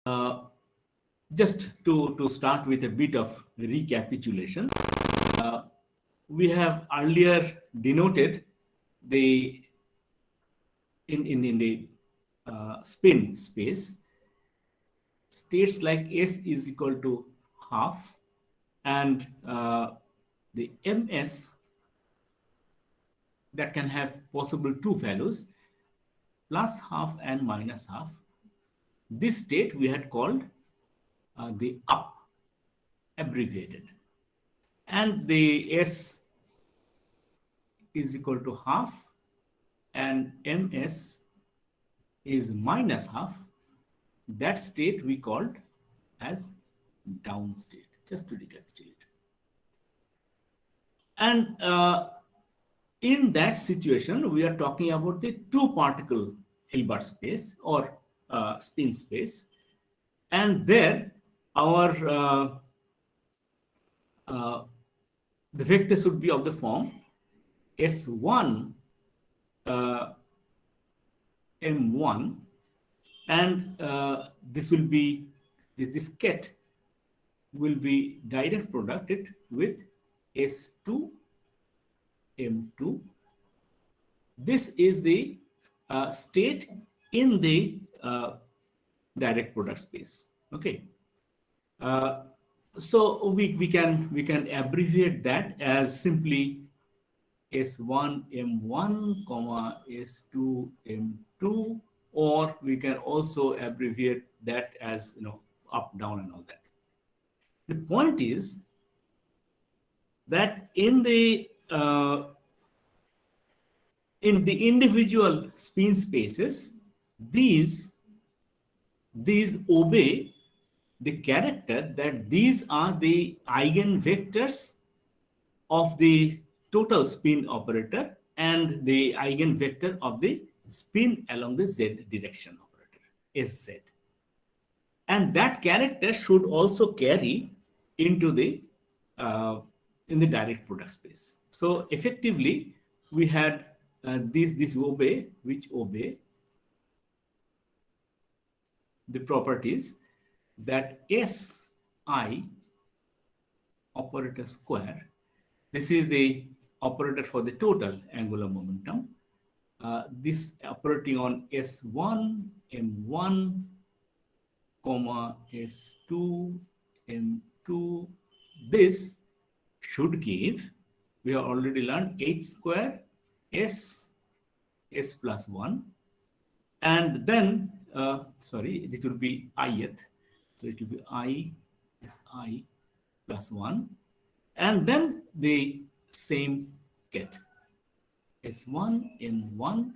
Uh, just to start with a bit of recapitulation, uh, we have earlier denoted the in the spin space states like S is equal to half, and the ms that can have possible two values, plus half and minus half. This state we had called the up, abbreviated, and the S is equal to half and ms is minus half. That state we called as down state, just to recapitulate. And in that situation, we are talking about the two particle Hilbert space or spin space. And there, our the vector should be of the form S1 M1, and this will be this ket will be direct producted with S2 M2. This is the state in the direct product space. Okay. So we can abbreviate that as simply S1 M1 comma S2 M2, or we can also abbreviate that as up down and all that. The point is that in the individual spin spaces, these obey the character that these are the eigenvectors of the total spin operator and the eigenvector of the spin along the z direction operator, sz. And that character should also carry into the in the direct product space. So effectively, we had this obey, which obey the properties that Si operator square, this is the operator for the total angular momentum, this operating on S1 M1 comma S2 M2, this should give, we have already learned, H square S plus 1, and then sorry, it will be ith, so it will be I Si plus 1, and then the same ket S1 M1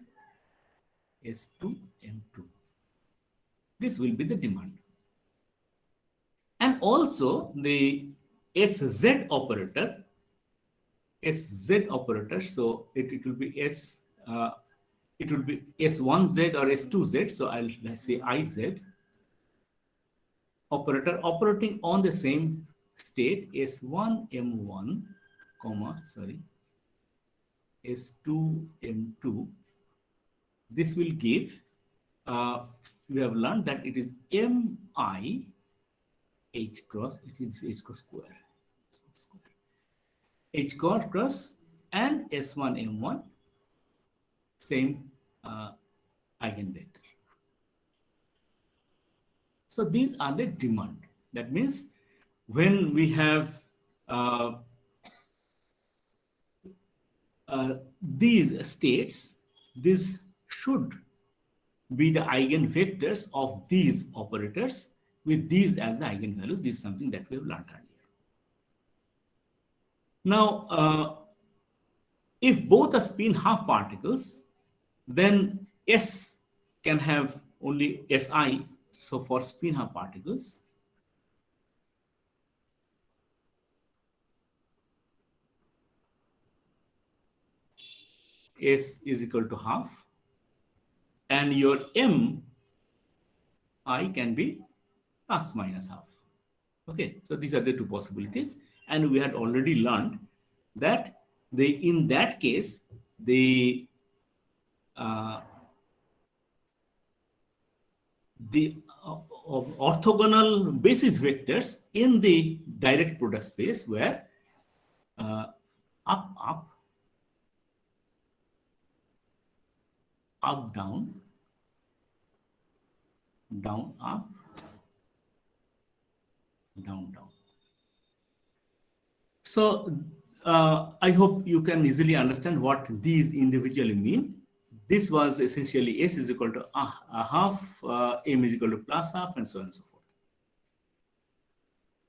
S2 M2. This will be the demand. And also the SZ operator, so it will be it will be S1Z or S2Z, so I'll say IZ operator operating on the same state S1 M1 comma S2 M2. This will give, we have learned that it is Mi H cross, it is H cross square, H cross and S1 M1 same eigenvector. So these are the demand. That means when we have these states, this should be the eigenvectors of these operators with these as the eigenvalues. This is something that we have learned earlier. Now, if both are spin half particles, then S can have only Si. So for spin half particles, S is equal to half, and your M I can be plus minus half. Okay, so these are the two possibilities, and we had already learned that in that case the of orthogonal basis vectors in the direct product space where up, up, up, down, down, up, down, down. So I hope you can easily understand what these individually mean. This was essentially S is equal to a half, M is equal to plus half, and so on and so forth.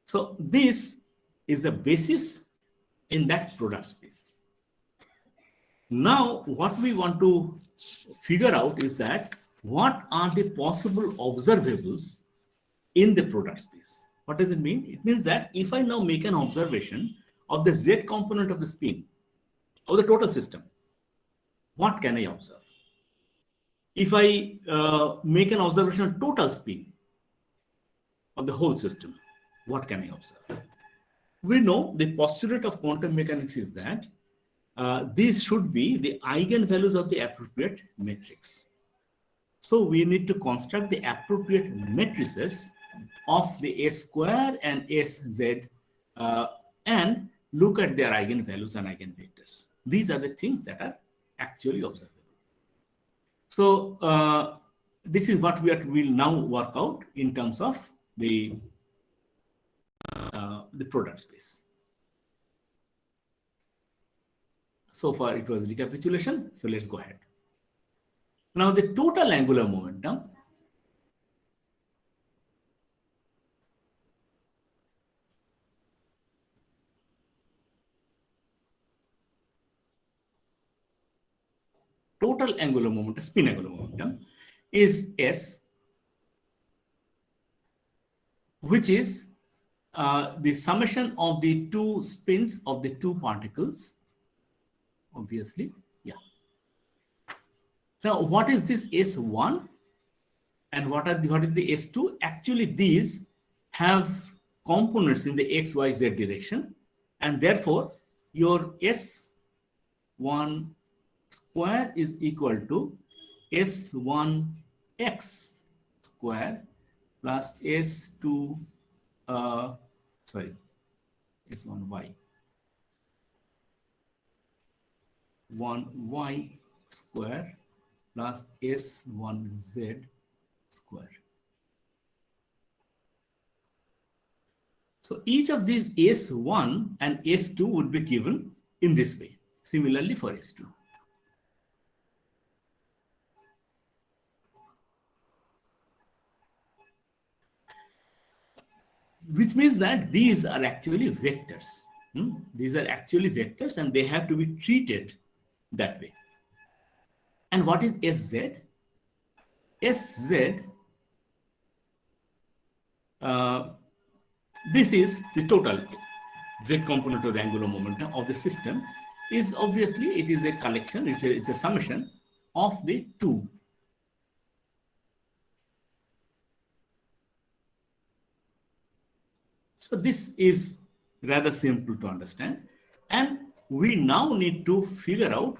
So this is the basis in that product space. Now, what we want to figure out is that what are the possible observables in the product space? What does it mean? It means that if I now make an observation of the Z component of the spin of the total system, what can I observe? If I make an observation of total spin of the whole system, what can I observe? We know the postulate of quantum mechanics is that these should be the eigenvalues of the appropriate matrix. So we need to construct the appropriate matrices of the S square and Sz and look at their eigenvalues and eigenvectors. These are the things that are actually observable. So this is what we'll now work out in terms of the product space. So far it was recapitulation. So let's go ahead. Now the total angular momentum spin angular momentum is S, which is the summation of the two spins of the two particles. Obviously, yeah. Now, what is this S1 and what is the S2? Actually, these have components in the X, Y, Z direction, and therefore your S1 square is equal to S1x square plus S2 S1y 1y square plus S1z square. So each of these S1 and S2 would be given in this way. Similarly for S2. Which means that these are actually vectors. These are actually vectors and they have to be treated that way. And what is Sz? Sz, this is the total Z component of the angular momentum of the system. Is obviously it is a collection, it's a summation of the two. So this is rather simple to understand. And we now need to figure out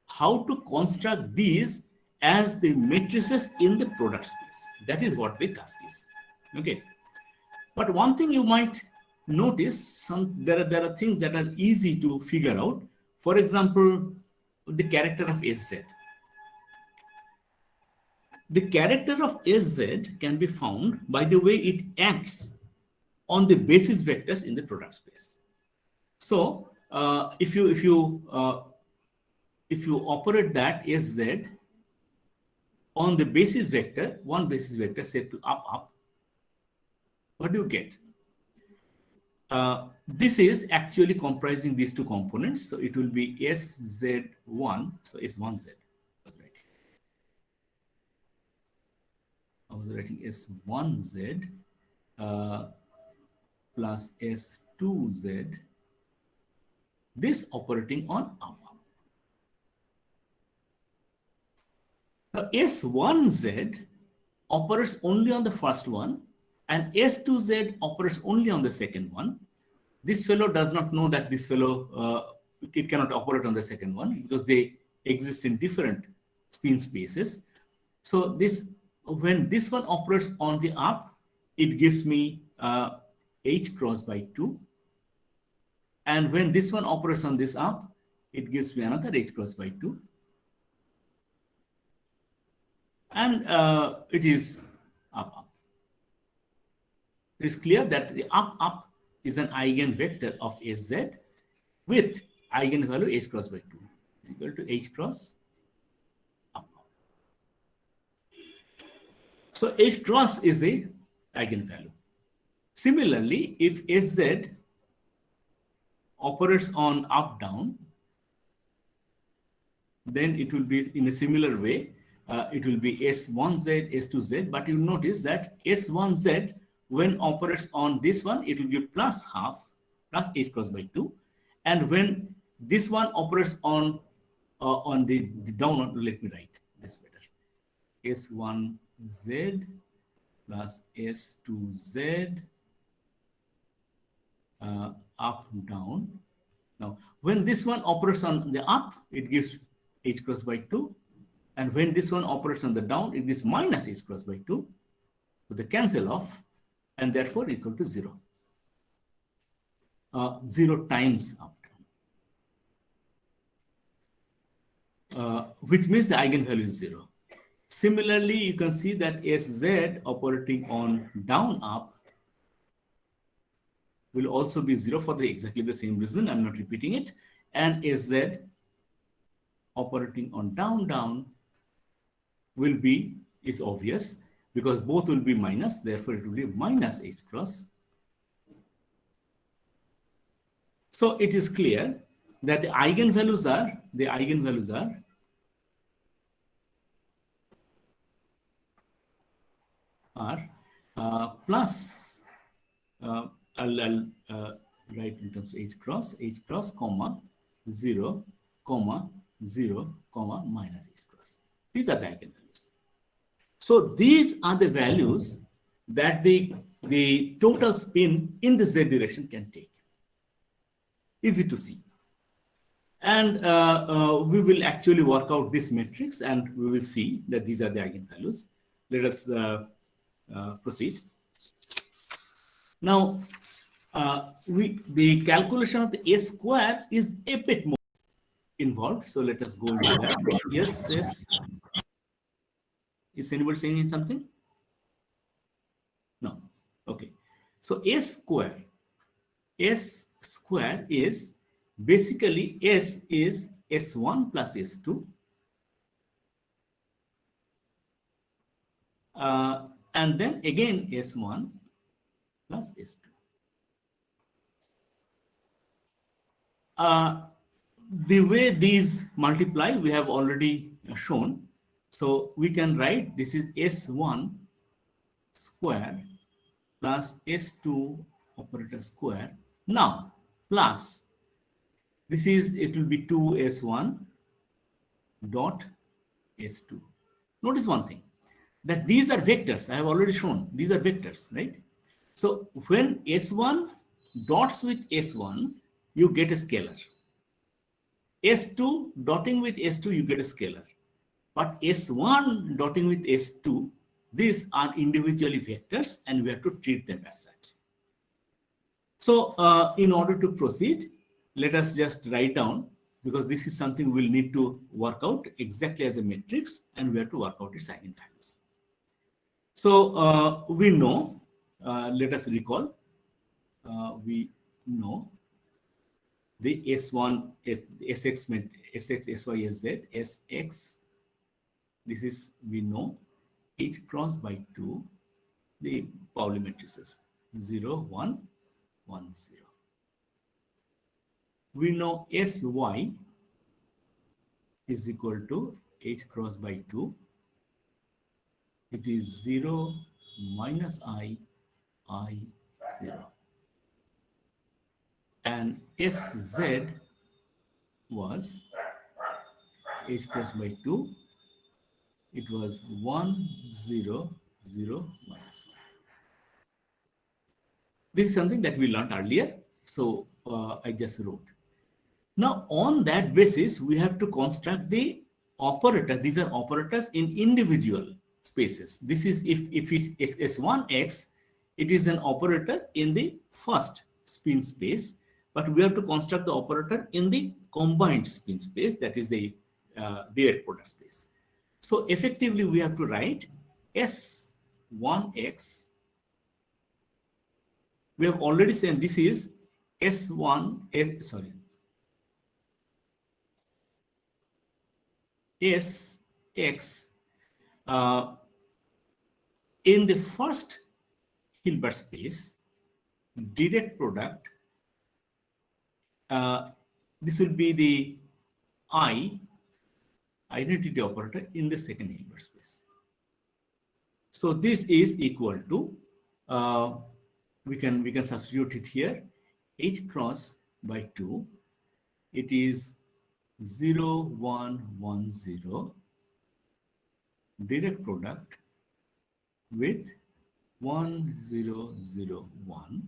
how to construct these as the matrices in the product space. That is what the task is. Okay. But one thing you might notice, there are things that are easy to figure out. For example, the character of Sz. The character of Sz can be found by the way it acts on the basis vectors in the product space. So if you operate that Sz on the basis vector, one basis vector set to up, what do you get? This is actually comprising these two components. So it will be Sz1, so S1z. I was writing S1z plus S2z, this operating on up. Now S1z operates only on the first one and S2z operates only on the second one. This fellow does not know that this fellow, it cannot operate on the second one because they exist in different spin spaces. So when this one operates on the up, it gives me h cross by 2. And when this one operates on this up, it gives me another h cross by 2. And it is up, up. It is clear that the up, up is an eigenvector of Sz with eigenvalue h cross by 2 is equal to h cross up. So h cross is the eigenvalue. Similarly, if Sz operates on up down, then it will be in a similar way. It will be S1Z, S2Z, but you notice that S1Z, when operates on this one, it will be plus half, plus h cross by 2. And when this one operates on the down, let me write this better. S1Z plus S2Z up, down. Now, when this one operates on the up, it gives h cross by 2. And when this one operates on the down, it gives minus h cross by 2. So they cancel off, and therefore equal to 0. 0 times up down, which means the eigenvalue is 0. Similarly, you can see that Sz operating on down up will also be 0 for exactly the same reason. I'm not repeating it. And Sz operating on down down is obvious because both will be minus, therefore it will be minus h cross. So it is clear that the eigenvalues are plus, I'll write in terms of h cross, comma, 0, comma, 0, comma, minus h cross. These are the eigenvalues. So these are the values that the total spin in the z direction can take. Easy to see. And we will actually work out this matrix and we will see that these are the eigenvalues. Let us proceed. Now, the calculation of the S square is a bit more involved. So let us go into that. Yes, yes. Is anybody saying something? No. Okay. So S square is basically S is S1 plus S2. And then again S1 plus S2. The way these multiply, we have already shown. So we can write this is S1 square plus S2 operator square. Now, plus, it will be 2S1 dot S2. Notice one thing, that these are vectors. I have already shown these are vectors, right? So when S1 dots with S1, you get a scalar. S2 dotting with S2, you get a scalar. But S1 dotting with S2, these are individually vectors and we have to treat them as such. So in order to proceed, let us just write down, because this is something we'll need to work out exactly as a matrix and we have to work out its eigenvalues. So we know, let us recall, we know the S1, Sx, Sx, Sy, Sz, Sx, this is, we know, h cross by 2, the Pauli matrices, 0, 1, 1, 0. We know Sy is equal to h cross by 2. It is 0, minus I, 0. And Sz was h cross by 2. It was 1, 0, 0, minus 1. This is something that we learned earlier. So I just wrote. Now, on that basis, we have to construct the operators. These are operators in individual spaces. This is if it's S1x, It is an operator in the first spin space, but we have to construct the operator in the combined spin space, that is the direct product space. So effectively, we have to write S1x. We have already said this is S1, sorry, Sx in the first Hilbert space, direct product, uh, this will be the I identity operator in the second Hilbert space. So this is equal to, uh, we can substitute it here, H cross by 2. It is 0, 1, 1, 0 direct product with 1, 0, 0, 1,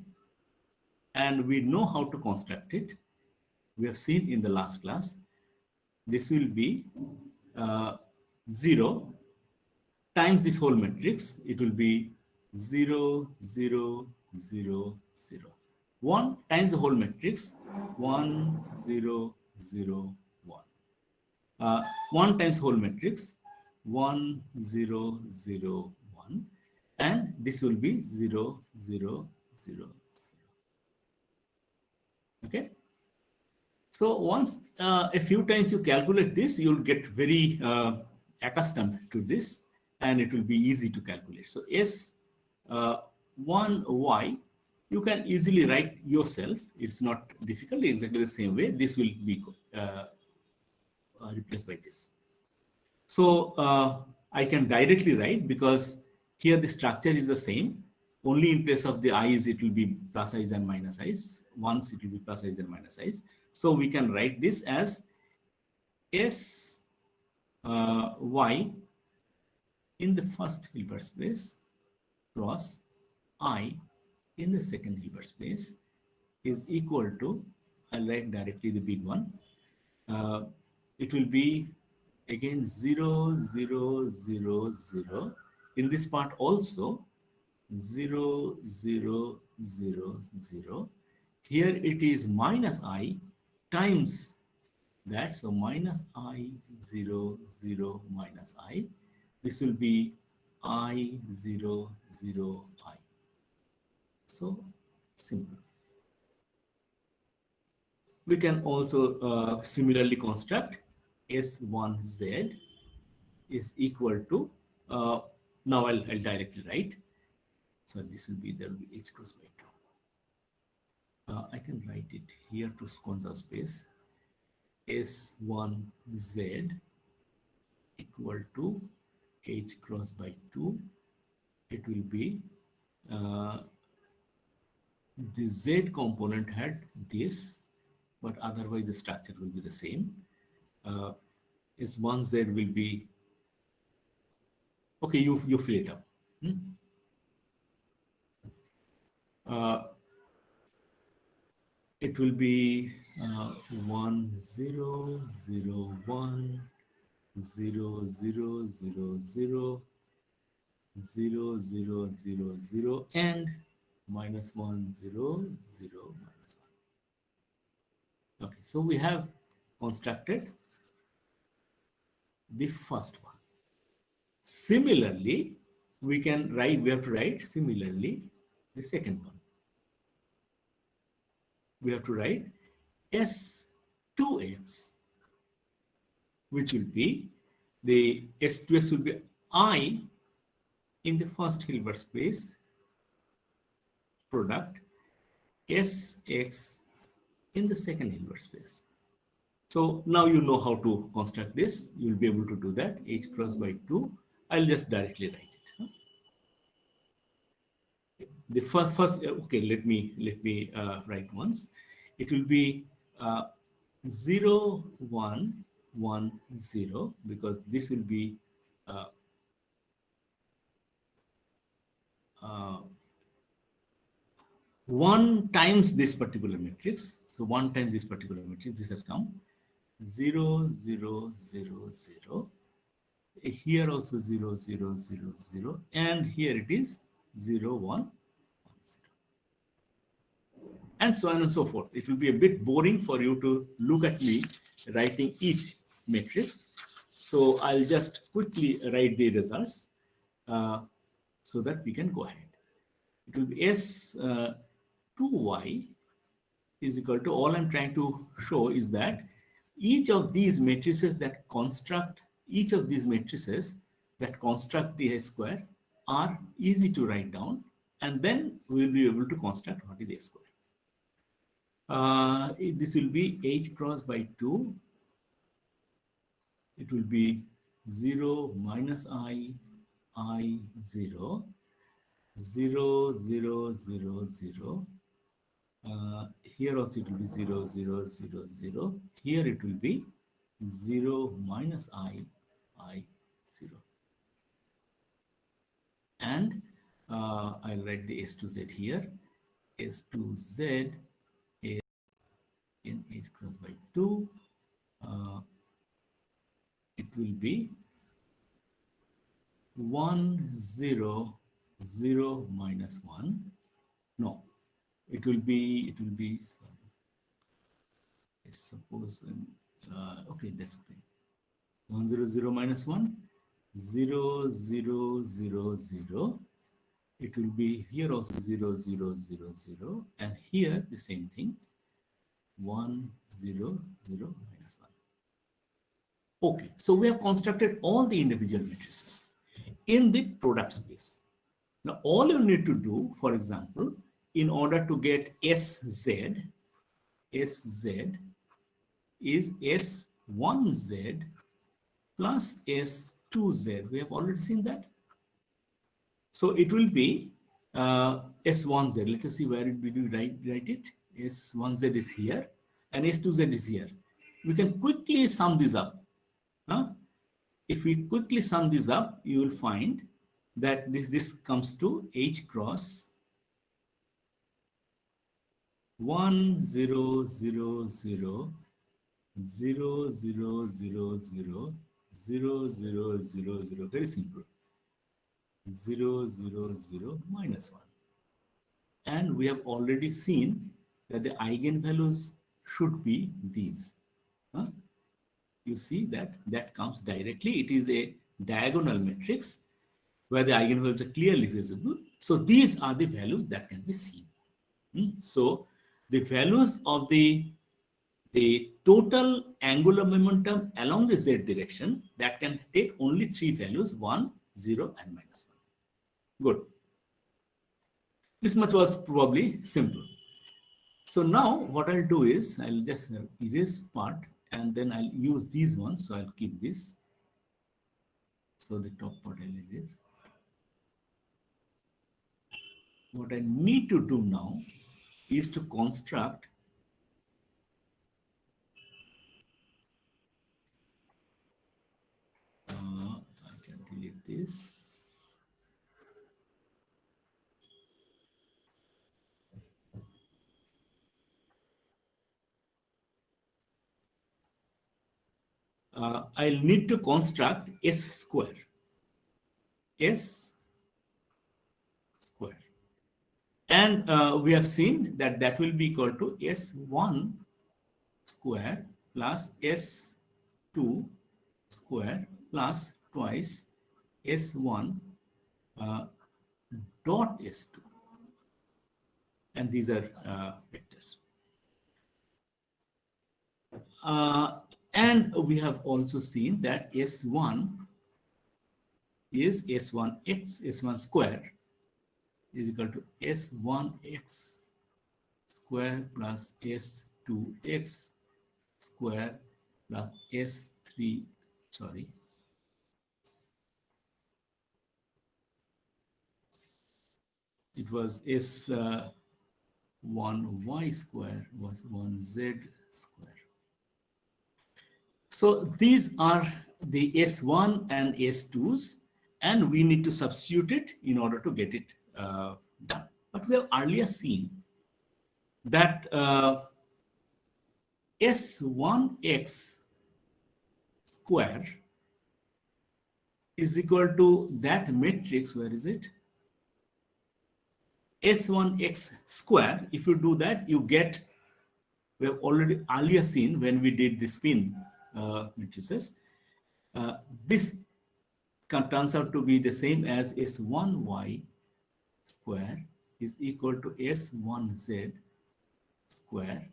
and we know how to construct it. We have seen in the last class. This will be uh, 0 times this whole matrix. It will be 0, 0, 0, 0. 1 times the whole matrix, 1, 0, 0, 1. 1 times whole matrix, 1, 0, 0, 1. And this will be 0, 0, 0, 0. Okay. So once a few times you calculate this, you'll get very accustomed to this, and it will be easy to calculate. So S1y, you can easily write yourself. It's not difficult. Exactly the same way. This will be replaced by this. So I can directly write, because here the structure is the same. Only in place of the i's, it will be plus i's and minus i's. Once it will be plus i's and minus i's. So we can write this as S y in the first Hilbert space cross I in the second Hilbert space is equal to, I'll write directly the big one. It will be again 0, 0, 0, 0. In this part also 0, 0, 0, 0. Here it is minus I times that. So minus I 0, 0, minus I. This will be I 0, 0, I. So simple. We can also similarly construct S1Z is equal to, now I'll directly write. So this will be, there will be H cross by 2. I can write it here to conserve space. S1Z equal to H cross by 2. It will be, the Z component had this, but otherwise the structure will be the same. S1Z will be, okay, you fill it up. It will be 1, 0, 0, 1, 0, 0, 0, 0, 0, 0, 0, 0, and minus 1, 0, 0, minus 1. Okay, so we have constructed the first one. Similarly, we have to write similarly the second one. We have to write S2x, which will be, the S2x will be I in the first Hilbert space product Sx in the second Hilbert space. So now you know how to construct this. You'll be able to do that. H cross by 2. I'll just directly write it. The first okay, let me write once. It will be 0, 1, 1, 0, because this will be uh, 1 times this particular matrix. So 1 times this particular matrix, this has come 0, 0, 0, 0. Here also 0, 0, 0, 0, and here it is 0, 1, and so on and so forth. It will be a bit boring for you to look at me writing each matrix. So I'll just quickly write the results uh, so that we can go ahead. It will be S2y is equal to, all I'm trying to show is that each of these matrices that construct, each of these matrices that construct the A square are easy to write down, and then we'll be able to construct what is A square. This will be H cross by 2. It will be 0 minus I 0, 0, 0, 0, 0. Here also it will be 0, 0, 0, 0. Here it will be 0 minus I 0. And I'll write the S to Z here. S to Z is in H cross by 2. It will be 1, 0, 0 minus 1. No, it will be, I suppose, okay, that's okay. 1, 0, 0 minus 1, 0, 0, 0, 0. It will be here also 0, 0, 0, 0. And here the same thing, 1, 0, 0, minus 1. Okay, so we have constructed all the individual matrices in the product space. Now, all you need to do, for example, in order to get SZ is S1Z plus S2Z. We have already seen that. So it will be S1Z. Let us see where did we write it. S1Z is here and S2Z is here. We can quickly sum this up. Huh? If we quickly sum this up, you will find that this comes to H cross 1, 0, 0, 0, 0, 0, 0, 0, 0, 0, 0, 0. Very simple. 0, 0, 0, minus 1. And we have already seen that the eigenvalues should be these. Huh? You see that comes directly. It is a diagonal matrix where the eigenvalues are clearly visible. So these are the values that can be seen. So the values of the total angular momentum along the z direction, that can take only three values, 1, 0, and minus 1. Good. This much was probably simple. So now what I'll do is I'll just erase part and then I'll use these ones. So I'll keep this. So the top part I'll erase. What I need to do now is to construct I can delete this. I'll need to construct S square. S square. And we have seen that that will be equal to S1 square plus S2 square plus twice S1 dot S2. And these are vectors. And we have also seen that S1 is S1x, S1 square is equal to S1x square plus S2x square plus S3, sorry. It was S1y square was 1z square. So these are the S1 and S2s, and we need to substitute it in order to get it done. But we have earlier seen that S1x square is equal to that matrix, where is it? S1x square. If you do that, you get, we have already earlier seen when we did the spin matrices, this turns out to be the same as S1y square is equal to S1z square,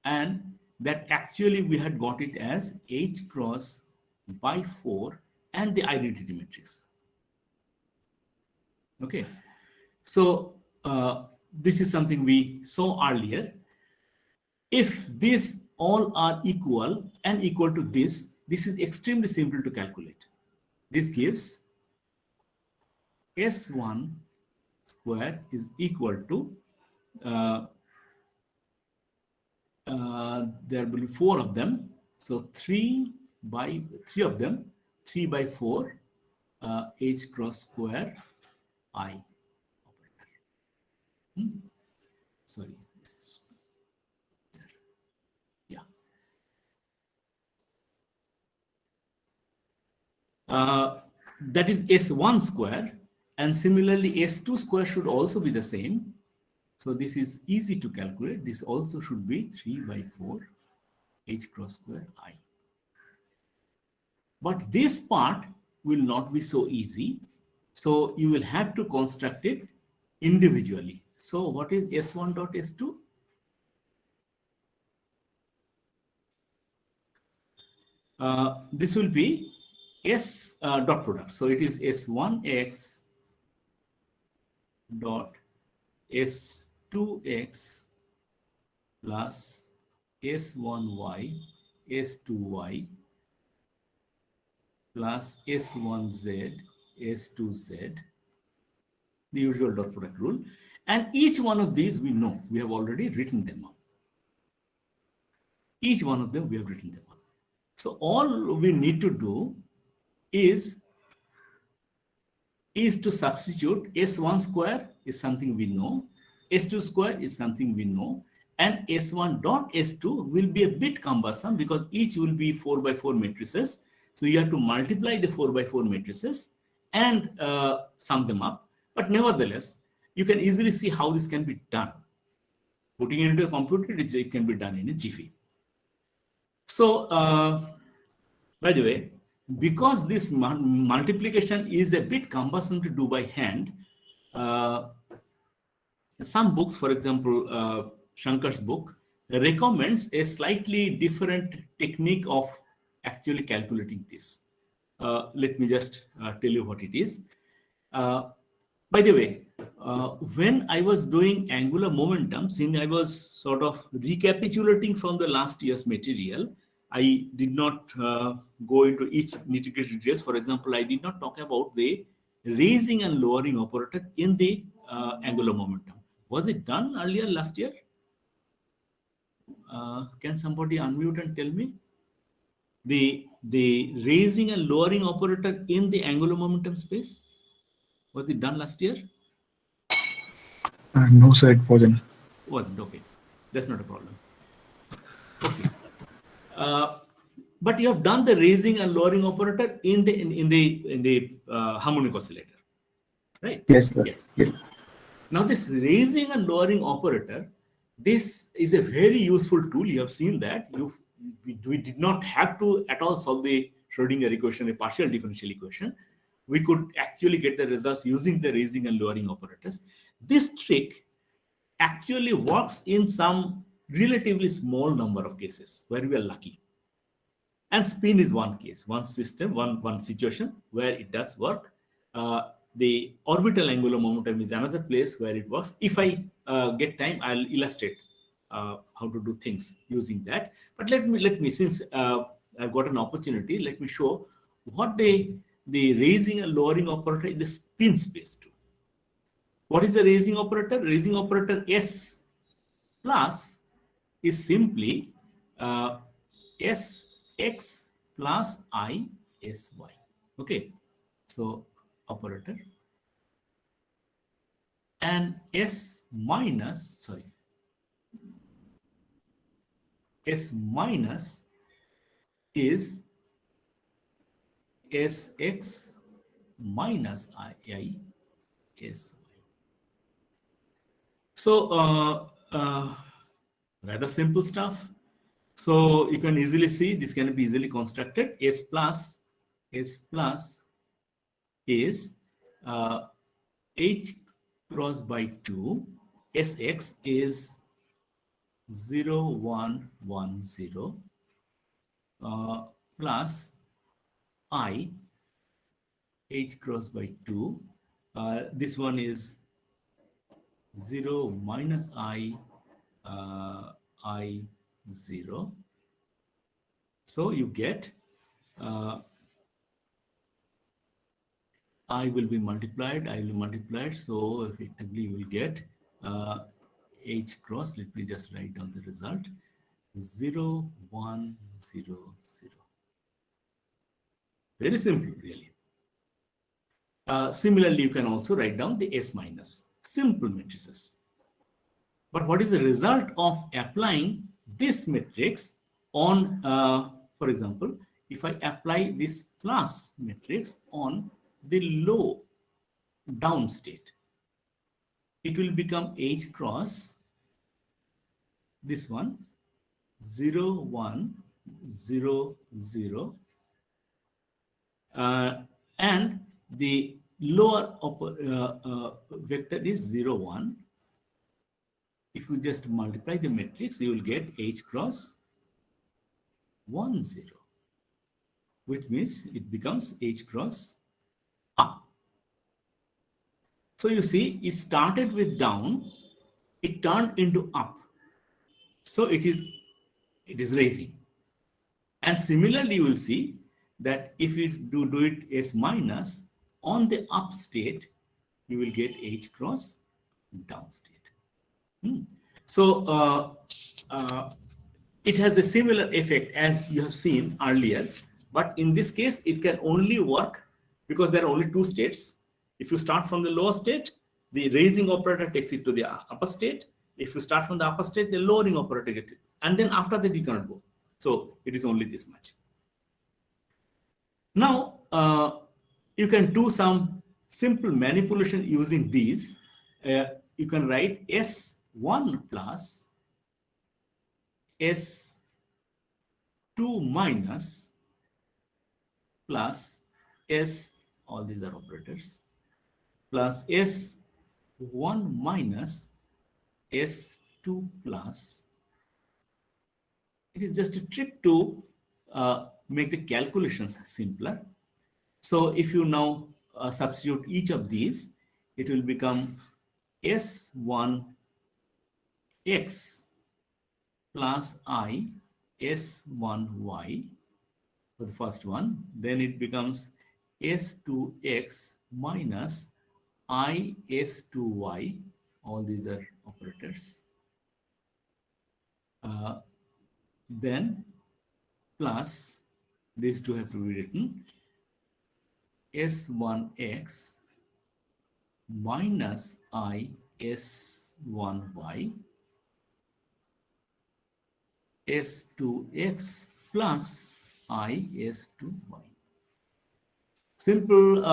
and that actually we had got it as H cross by 4 and the identity matrix. Okay, so this is something we saw earlier. If these all are equal and equal to this is extremely simple to calculate. This gives S1 square is equal to, uh, there will be 4 of them. So 3 of them, 3 by 4, H cross square I. Sorry, this is there. Yeah. That is S1 square, and similarly S2 square should also be the same. So this is easy to calculate. This also should be 3 by 4 H cross square I. But this part will not be so easy. So you will have to construct it individually. So what is S1 dot S2? This will be S dot product. So it is S1x dot S2x plus S1y S2y plus S1z S2z, the usual dot product rule. And each one of these we know, we have already written them up. Each one of them we have written them up. So all we need to do is to substitute S1 square is something we know, S2 square is something we know, and S1 dot S2 will be a bit cumbersome because each will be 4 by 4 matrices. So you have to multiply the 4 by 4 matrices and sum them up. But nevertheless, you can easily see how this can be done. Putting it into a computer, it can be done in a jiffy. So, by the way, because this multiplication is a bit cumbersome to do by hand, some books, for example, Shankar's book, recommends a slightly different technique of actually calculating this. Let me just tell you what it is. By the way, when I was doing angular momentum, since I was sort of recapitulating from the last year's material, I did not go into each nitty-gritty details. For example, I did not talk about the raising and lowering operator in the angular momentum. Was it done earlier last year? Can somebody unmute and tell me? The raising and lowering operator in the angular momentum space, was it done last year? No, sir, it wasn't. Wasn't. Okay, that's not a problem. Okay, uh, but you have done the raising and lowering operator in the harmonic oscillator, right? Yes, sir. Yes, Yes. yes. Now this raising and lowering operator, this is a very useful tool. You have seen that we did not have to at all solve the Schrodinger equation, a partial differential equation. We could actually get the results using the raising and lowering operators. This trick actually works in some relatively small number of cases where we are lucky. And spin is one case, one system, one situation where it does work. The orbital angular momentum is another place where it works. If I get time, I'll illustrate how to do things using that. But let me since I've got an opportunity, let me show what the raising and lowering operator in the spin space do. What is the raising operator? Raising operator S plus is simply Sx plus I Sy. Okay, so operator, and S minus, sorry, S minus is Sx minus I Sy. So, rather simple stuff. So you can easily see this can be easily constructed. S plus is uh, H cross by 2. Sx is 0, 1, 1, 0 plus I H cross by 2. This one is 0 minus I 0. So you get uh, I will be multiplied, I will be multiplied. So effectively you will get uh, H cross. Let me just write down the result. 0, 1, 0, 0. Very simple, really. Similarly, you can also write down the S minus. Simple matrices. But what is the result of applying this matrix on, for example, if I apply this plus matrix on the low down state, it will become H cross, this one, 0, 1, 0, 0, and the lower vector is 0, 1. If you just multiply the matrix, you will get H cross 1, 0, which means it becomes H cross up. So you see, it started with down, it turned into up. So it is raising. And similarly, you will see that if you do it as minus, on the up state, you will get H cross down state. Hmm. So it has the similar effect as you have seen earlier, but in this case, it can only work because there are only two states. If you start from the lower state, the raising operator takes it to the upper state. If you start from the upper state, the lowering operator gets it. And then after that, you cannot go. So it is only this much. Now, you can do some simple manipulation using these. You can write S1 plus S2 minus plus S, all these are operators, plus S1 minus S2 plus. It is just a trick to make the calculations simpler. So if you now substitute each of these, it will become S1x plus I S1y for the first one. Then it becomes S2x minus I S2y. All these are operators. Then plus these two have to be written S1x minus I S1y S2x plus I S2y. Simple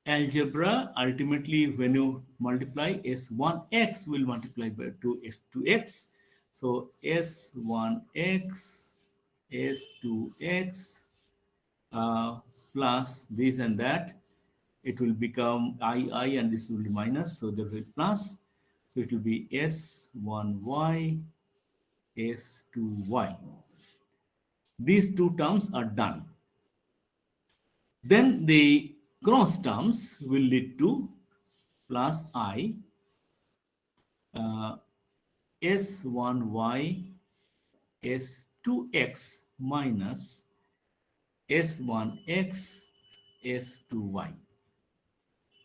algebra. Ultimately, when you multiply, S1x will multiply by 2x2x. So S1x, S2x plus this and that. It will become I and this will be minus. So there will be plus. So it will be S1y, S2y. These two terms are done. Then the cross terms will lead to plus I S1y S2x minus S1x S2y.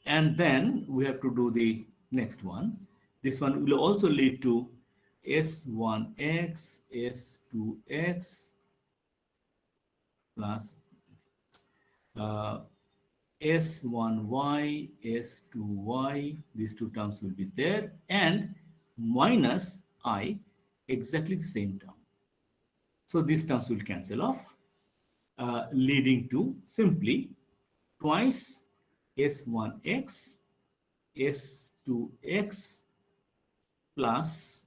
And then we have to do the next one. This one will also lead to S1x S2x plus S1y, S2y, these two terms will be there, and minus I, exactly the same term. So these terms will cancel off, leading to simply twice S1x, S2x plus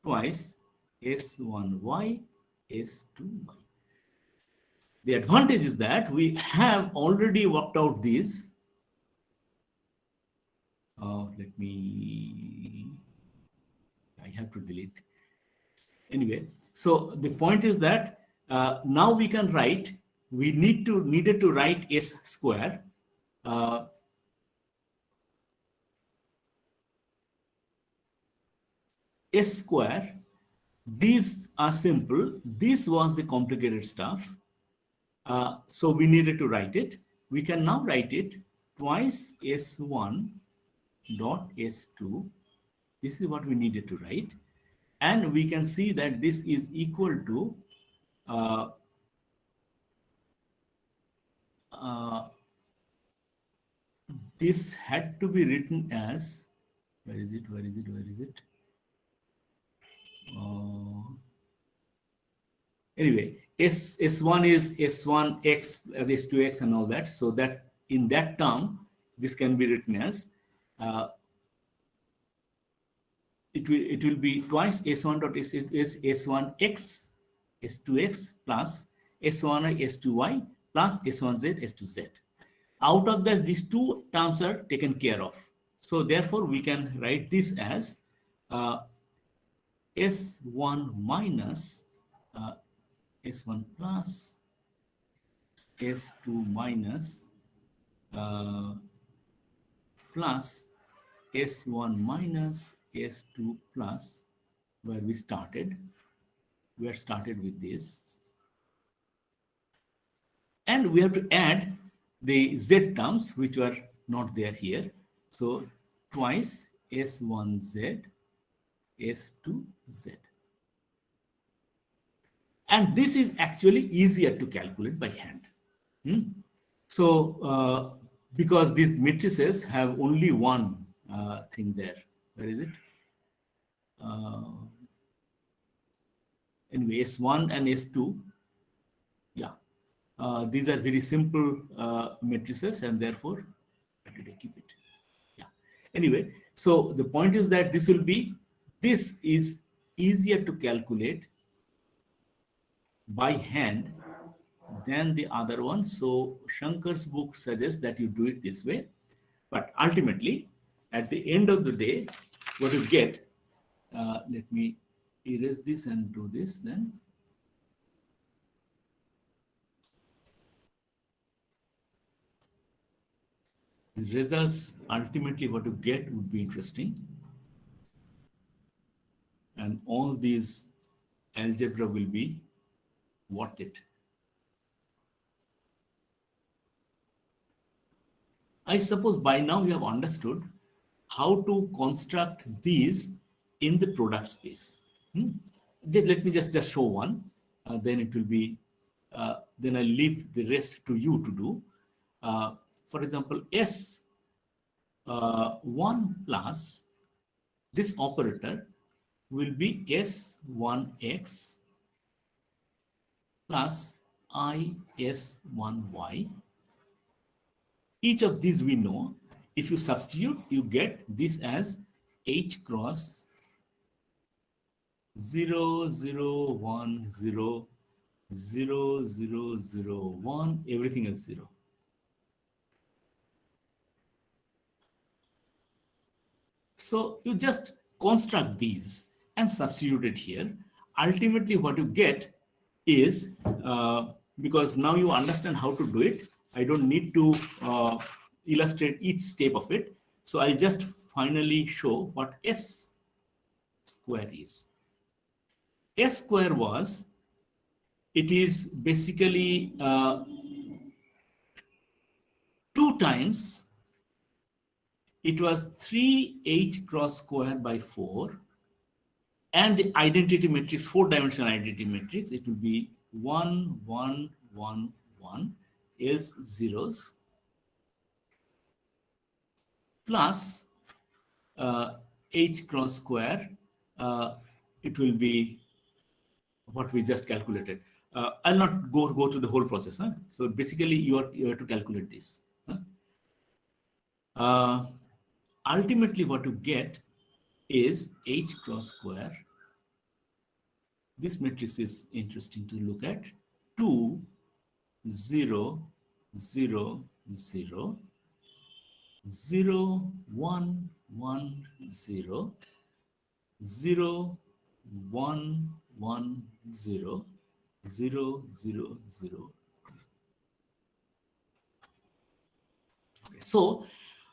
twice S1y S2y. The advantage is that we have already worked out these. Let me, I have to delete. Anyway, so the point is that now we can write, we needed to write S square. Uh, S square, these are simple. This was the complicated stuff. So we needed to write it. We can now write it twice S1 dot S2. This is what we needed to write. And we can see that this is equal to uh, uh, this had to be written as, where is it, where is it, where is it? Anyway, S1 is S1x as S2x and all that. So that in that term, this can be written as, it will be twice S1 dot S1x S2x plus S1y S2y plus S1z S2z. Out of that, these two terms are taken care of. So therefore, we can write this as S1 minus S1 plus S2 minus uh, plus S1 minus S2 plus, where we started. We are started with this. And we have to add the Z terms, which were not there here. So twice S1Z, S2Z. And this is actually easier to calculate by hand. So, because these matrices have only one thing there. Where is it? Anyway, S1 and S2. Yeah. These are very simple matrices, and therefore, where did I keep it? Yeah. Anyway, so the point is that this is easier to calculate by hand than the other one. So Shankar's book suggests that you do it this way. But ultimately, at the end of the day, what you get, let me erase this and do this then. The results, ultimately what you get would be interesting. And all these algebra will be worth it. I suppose by now you have understood how to construct these in the product space. Let me just show one. Then it will be, then I leave the rest to you to do. For example, S1 plus this operator will be S1x plus IS1y. Each of these we know. If you substitute, you get this as H cross 0, 0, 1, 0, 0, 0, 0, 1, everything is 0. So you just construct these and substitute it here. Ultimately, what you get is, because now you understand how to do it, I don't need to illustrate each step of it. So I'll just finally show what S square is. S square was, it is basically 2 times, it was 3H cross square by 4, and the identity matrix, 4-dimensional identity matrix, it will be 1, 1, 1, 1, else zeros, plus H cross square, it will be what we just calculated. I'll not go through the whole process. Huh? So basically, you have to calculate this. Huh? Ultimately, what you get is H cross square. This matrix is interesting to look at. 2, 0, 0, 0, 0, 1, 1, 0, 0, 1, 1, 0, 0, 0, 0. Okay. So,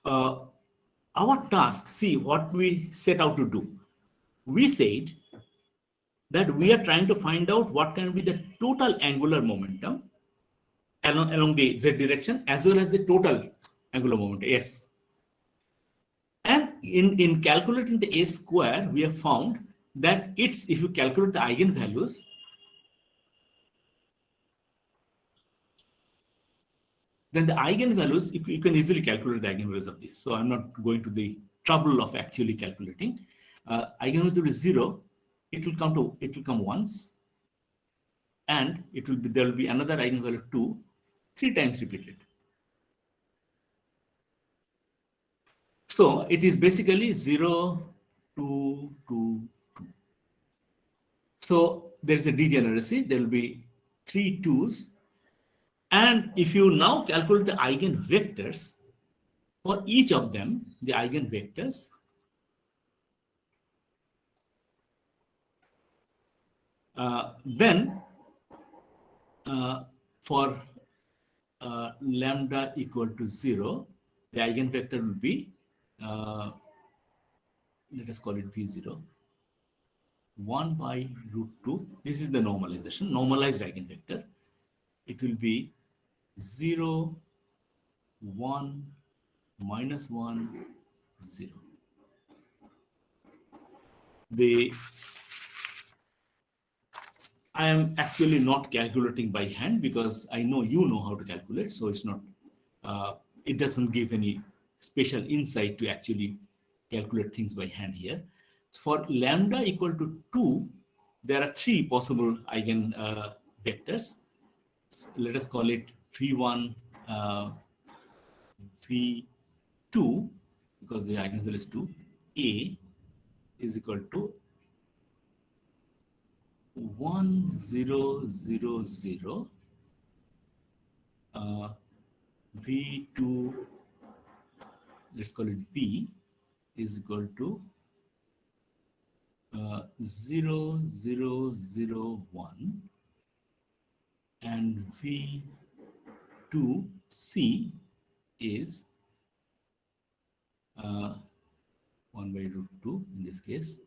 our task, see what we set out to do. We said that we are trying to find out what can be the total angular momentum along the z direction as well as the total angular momentum s. And in calculating the a square, we have found that it's, if you calculate the eigenvalues, then the eigenvalues, you can easily calculate the eigenvalues of this. So I'm not going to the trouble of actually calculating. Eigenvalue will be 0, it will come once, and there will be another eigenvalue 2, 3 times repeated. So it is basically 0, 2, 2, 2. So there is a degeneracy. There will be 3 2s. And if you now calculate the eigenvectors for each of them, the eigenvectors, then for lambda equal to 0, the eigenvector will be, let us call it V0, 1 by root 2. This is the normalization, normalized eigenvector. It will be 0, 1, minus 1, 0. I am actually not calculating by hand because I know you know how to calculate, so it's not, it doesn't give any special insight to actually calculate things by hand here. So for lambda equal to 2, there are 3 possible eigen vectors. So let us call it V1, V2, because the eigenvalue is 2. A is equal to 1, 0, 0, 0. V2, let's call it B, is equal to 0, 0, 0, 1. And V2C is 1 by root 2 in this case,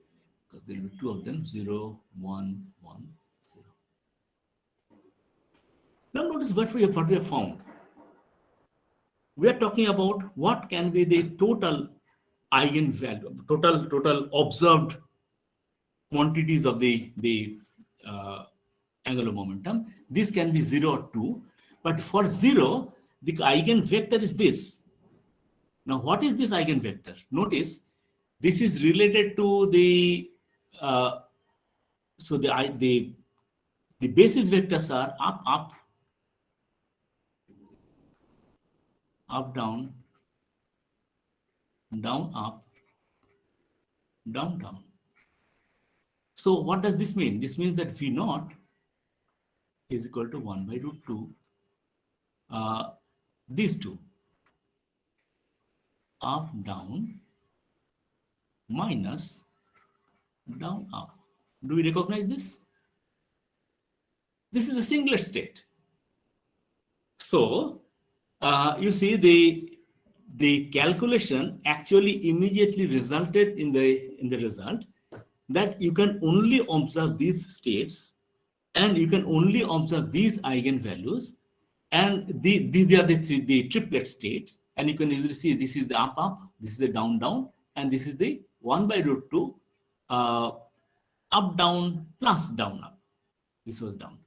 because there will be 2 of them, 0, 1, 1, 0. Now notice what we have found. We are talking about what can be the total eigenvalue, total observed quantities of the angular momentum. This can be 0 or 2, but for 0, the eigenvector is this. Now, what is this eigenvector? Notice this is related to the so the basis vectors are up, up, up, down, down, up, down, down. So what does this mean? This means that V naught is equal to 1 by root 2. These two, up, down, minus down, up. Do we recognize this? This is a singlet state. So you see the calculation actually immediately resulted in the result that you can only observe these states and you can only observe these eigenvalues, and these are the triplet states, and you can easily see this is the up, up, this is the down, down, and this is the 1 by root 2 up, down, plus down, up. This was down.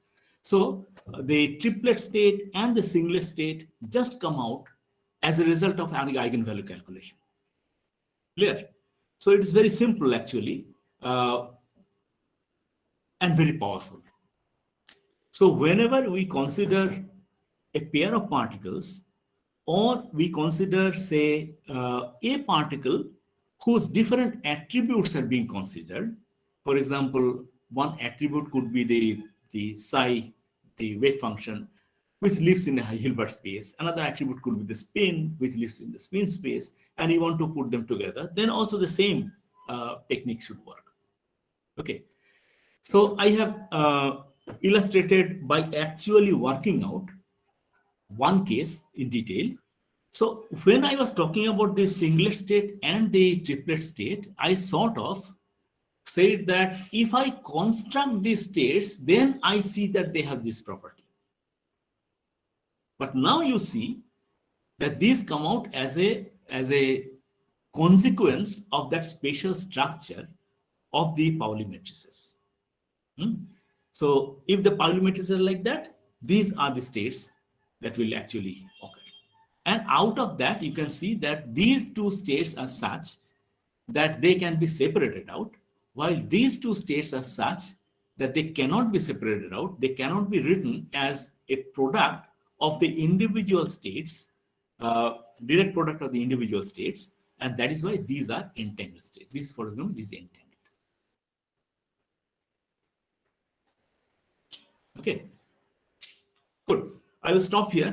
So the triplet state and the singlet state just come out as a result of an eigenvalue calculation. Clear? So it is very simple actually, and very powerful. So whenever we consider a pair of particles, or we consider, say, a particle whose different attributes are being considered. For example, one attribute could be the psi, the wave function, which lives in a Hilbert space. Another attribute could be the spin, which lives in the spin space, and you want to put them together. Then also the same technique should work. Okay, so I have illustrated by actually working out one case in detail. So when I was talking about the singlet state and the triplet state, I sort of said that if I construct these states, then I see that they have this property. But now you see that these come out as a consequence of that spatial structure of the Pauli matrices. Hmm? So if the Pauli matrices are like that, these are the states that will actually occur. And out of that, you can see that these two states are such that they can be separated out, while these two states are such that they cannot be separated out. They cannot be written as a product of the individual states, direct product of the individual states, and that is why these are entangled states. This, for example, is entangled. Okay, good. I will stop here.